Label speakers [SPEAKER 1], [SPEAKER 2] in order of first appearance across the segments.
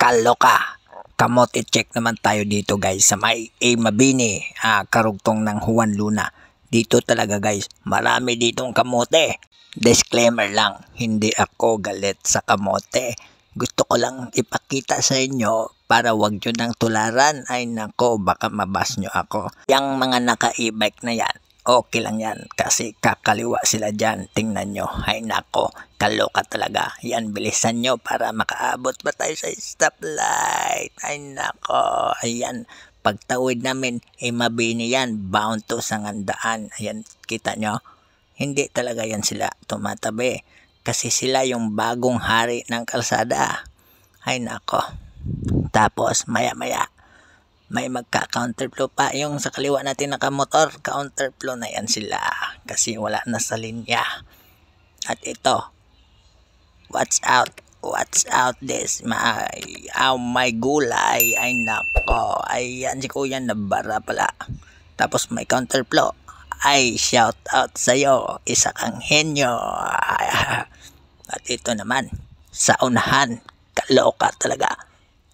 [SPEAKER 1] Kaloka. Kamote check naman tayo dito guys sa may Mabini, karugtong ng Juan Luna. Dito talaga guys, marami ditong kamote. Disclaimer lang, hindi ako galit sa kamote. Gusto ko lang ipakita sa inyo para wag nyo nang tularan. Ay nako, baka mabas nyo ako. Yang mga naka-e-bike na yan, okay lang yan kasi kakaliwa sila dyan. Tingnan nyo, ay nako, kaloka talaga. Yan, bilisan nyo para makaabot pa tayo sa stoplight. Ay nako, ayan. Pagtawid namin, Mabini yan, bound to Sangandaan. Ayan, kita nyo? Hindi talaga yan sila tumatabi. Kasi sila yung bagong hari ng kalsada. Ay nako. Tapos maya maya may magka-counterflow pa. Yung sa kaliwa natin nakamotor, counterflow na yan sila. Kasi wala na sa linya. At ito, watch out this. My gulay. Ay nako. Ayan si kuya nabara pala. Tapos may counterflow. Ay, shout out sa'yo, isa kang henyo. At ito naman, sa unahan, kaloka talaga.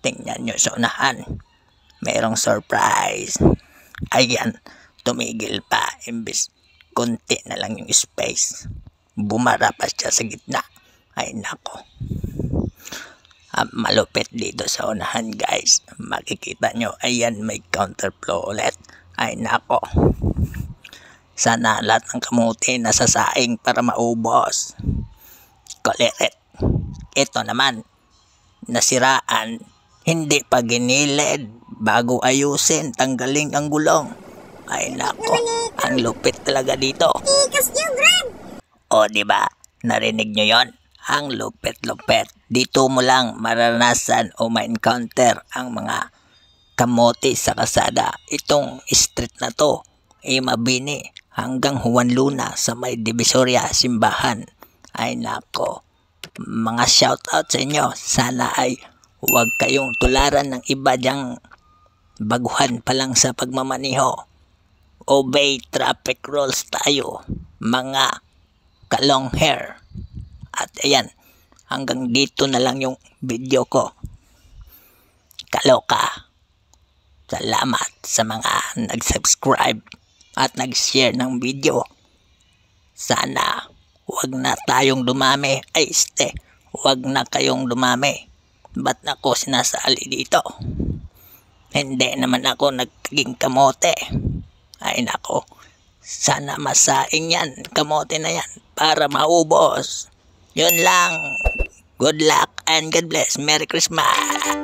[SPEAKER 1] Tingnan nyo sa unahan, mayroong surprise. Ayan, tumigil pa, imbis konti na lang yung space. Bumara pa siya sa gitna. Ay nako. Malupit dito sa unahan guys. Makikita nyo, ayan may counterflow ulit. Ay nako. Sana lahat ng kamote nasa saing para maubos. Koleret. Ito naman, nasiraan, hindi pa ginilid. Bago ayusin, tanggalin ang gulong. Ay nako, ang lupit talaga dito. O diba, narinig nyo yon? Ang lupit-lupit. Dito mo lang maranasan o ma-encounter ang mga kamote sa kalsada. Itong street na to, Mabini hanggang Juan Luna sa may Divisoria simbahan. Ay nako, mga shoutout sa inyo. Sana ay huwag kayong tularan ng iba dyang baguhan pa lang sa pagmamaniho. Obey traffic rules tayo, mga kalong hair. At ayan, hanggang dito na lang yung video ko. Kaloka. Salamat sa mga nag-subscribe at nag-share ng video. Sana wag na tayong dumami. Ay wag na kayong dumami. Ba't ako sinasali dito? Hindi naman ako nagiging kamote. Ay nako, sana masaing yan, kamote na yan, para maubos. Yun lang. Good luck and God bless. Merry Christmas.